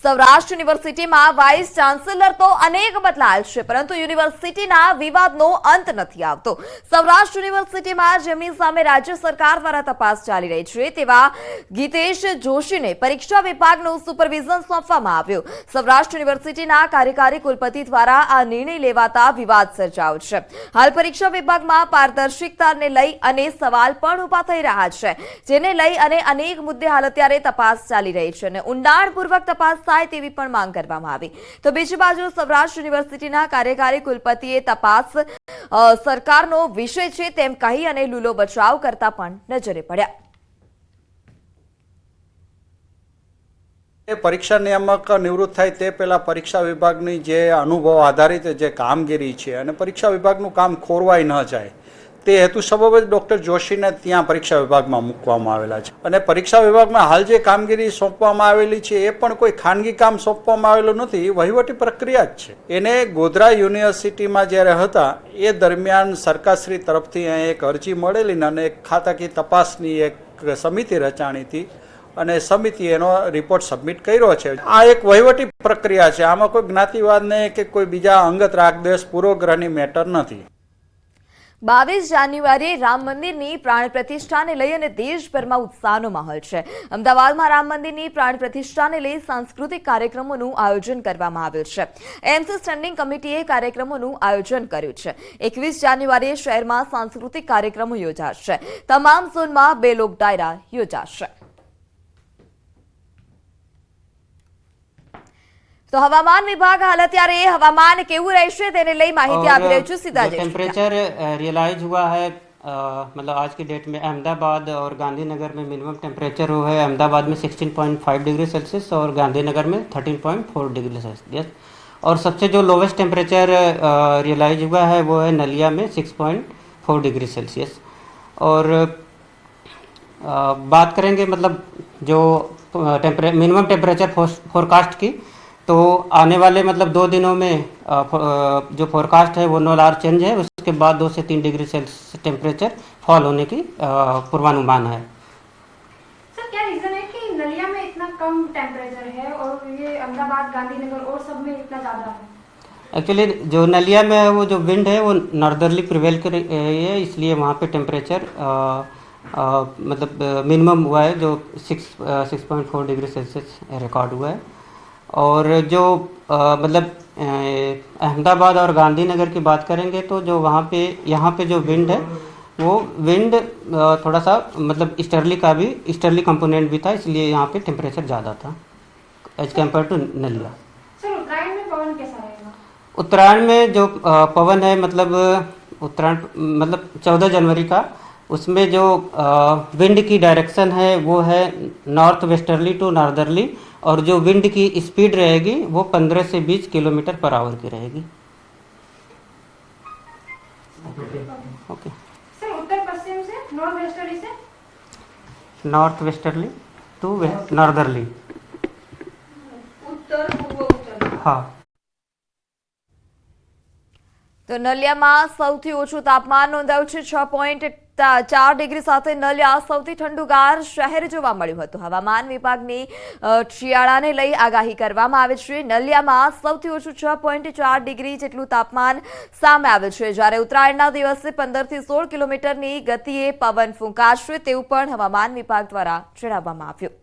સૌરાષ્ટ્ર યુનિવર્સિટીમાં vice chancellor તો અનેક બદલાયા છે, પરંતુ યુનિવર્સિટીના વિવાદનો અંત નથી આવતો। સૌરાષ્ટ્ર યુનિવર્સિટીમાં જેમની સામે રાજ્ય સરકાર દ્વારા તપાસ ચાલી રહી છે તેવા ગીતેશ જોશીને પરીક્ષા વિભાગનું સુપરવિઝન સોંપવામાં આવ્યું। સૌરાષ્ટ્ર યુનિવર્સિટીના કાર્યકારી કુલપતિ દ્વારા આ નિર્ણય લેવાતા વિવાદ સર્જાયો છે। હાલ પરીક્ષા વિભાગમાં પારદર્શિકતાને લઈ અને સવાલ પણ ઉભા થઈ રહ્યા છે, જેને લઈ અને અનેક મુદ્દે હાલ અત્યારે તપાસ ચાલી રહી છે અને ઊંડાણપૂર્વક તપાસ થાય તેવી પણ માંગ કરવામાં આવી। તો બીજી બાજુ સૌરાષ્ટ્ર યુનિવર્સિટીના કાર્યકારી કુલપતિએ તપાસ સરકારનો વિષય છે તેમ કહી અને લૂલો બચાવ કરતા પણ નજરે પડ્યા। પરીક્ષા નિયામક નિવૃત્ત થાય તે પહેલા પરીક્ષા વિભાગની જે અનુભવ આધારિત જે કામગીરી છે અને પરીક્ષા વિભાગનું કામ ખોરવાઈ ન જાય તે હેતુ સબબ જ ડૉક્ટર જોશીને ત્યાં પરીક્ષા વિભાગમાં મૂકવામાં આવેલા છે અને પરીક્ષા વિભાગમાં હાલ જે કામગીરી સોંપવામાં આવેલી છે એ પણ કોઈ ખાનગી કામ સોંપવામાં આવેલું નથી, એ વહીવટી પ્રક્રિયા જ છે। એને ગોધરા યુનિવર્સિટીમાં જ્યારે હતા એ દરમિયાન સરકારશ્રી તરફથી એક અરજી મળેલી અને એક ખાતાકીય તપાસની એક સમિતિ રચાણી હતી અને સમિતિએ એનો રિપોર્ટ સબમિટ કર્યો છે। આ એક વહીવટી પ્રક્રિયા છે, આમાં કોઈ જ્ઞાતિવાદને કે કોઈ બીજા અંગત રાગદ્વેષ પૂર્વગ્રહની મેટર નથી। 22 જાન્યુઆરીએ રામ મંદિરની પ્રાણ પ્રતિષ્ઠાને લઈ અને દેશભરમાં ઉત્સાહનો માહોલ છે। અમદાવાદમાં રામ મંદિરની પ્રાણ પ્રતિષ્ઠાને લઈ સાંસ્કૃતિક કાર્યક્રમોનું આયોજન કરવામાં આવ્યું છે। એમ્સ સ્ટેન્ડિંગ કમિટીએ કાર્યક્રમોનું આયોજન કર્યું છે। 21 જાન્યુઆરીએ શહેરમાં સાંસ્કૃતિક કાર્યક્રમો યોજાશે। તમામ ઝોનમાં 2 લોક ડાયરા યોજાશે। तो हवामान विभाग हाल अत्यारे हवामान केवुं रहेशे तेने लई माहिती आपी रह्यो छुं। सीधा टेम्परेचर रियलाइज हुआ है मतलब आज की डेट में अहमदाबाद और गांधीनगर में मिनिमम टेम्परेचर हुआ है अहमदाबाद में 16.5 डिग्री सेल्सियस और गांधीनगर में 13.4 डिग्री सेल्सियस और सबसे जो लोवेस्ट टेम्परेचर रियलाइज हुआ है वो है नलिया में 6.4 डिग्री सेल्सियस। और बात करेंगे मतलब जो मिनिमम टेम्परेचर फोरकास्ट की, तो आने वाले मतलब 2 दिनों में जो फोरकास्ट है वो नो लार्ज चेंज है, उसके बाद 2 से 3 डिग्री सेल्सियस टेम्परेचर फॉल होने की पूर्वानुमान है। सर क्या रीजन है कि नलिया में इतना कम टेम्परेचर है और ये अहमदाबाद गांधीनगर और सब में इतना ज़्यादा है? एक्चुअली जो नलिया में है वो जो विंड है वो नॉर्दर्ली प्रिवेल कर रही है, इसलिए वहाँ पे टेम्परेचर मतलब मिनिमम हुआ है जो 6.4 डिग्री सेल्सियस रिकॉर्ड हुआ है। और जो मतलब अहमदाबाद और गांधीनगर की बात करेंगे तो जो वहाँ पे यहाँ पे जो विंड है वो विंड थोड़ा सा मतलब ईस्टर्ली कंपोनेंट भी था, इसलिए यहाँ पे टेम्परेचर ज़्यादा था as compared to Naliya. Sir Uttarayan में पवन कैसा रहेगा? उत्तरायण में जो पवन है मतलब उत्तरायण मतलब 14 जनवरी का, उसमें जो विंड की डायरेक्शन है वो है नॉर्थ वेस्टर्ली टू नॉर्दर्ली और जो विंड की स्पीड रहेगी वो 15 से 20 किलोमीटर पर आवर की रहेगी। ओके। सर उत्तर पश्चिम से नॉर्थ वेस्टर्ली से नॉर्थ वेस्टर्ली टू नॉर्दर्ली। उत्तर पूर्व उत्तर। हाँ। तो नलियाમાં સૌથી ઓછું તાપમાન નોંધાયું છે 6.4 ડિગ્રી સાથે નલિયા સૌથી ઠંડુગાર શહેર જોવા મળ્યું હતું। હવામાન વિભાગની શિયાળાને લઈ આગાહી કરવામાં આવે છે। નલિયામાં સૌથી ઓછું 6.4 ડિગ્રી જેટલું તાપમાન સામે આવે છે, જ્યારે ઉત્તરાયણના દિવસે 15 થી 16 કિલોમીટરની ગતિએ પવન ફૂંકાશે તેવું પણ હવામાન વિભાગ દ્વારા જણાવવામાં આવ્યું।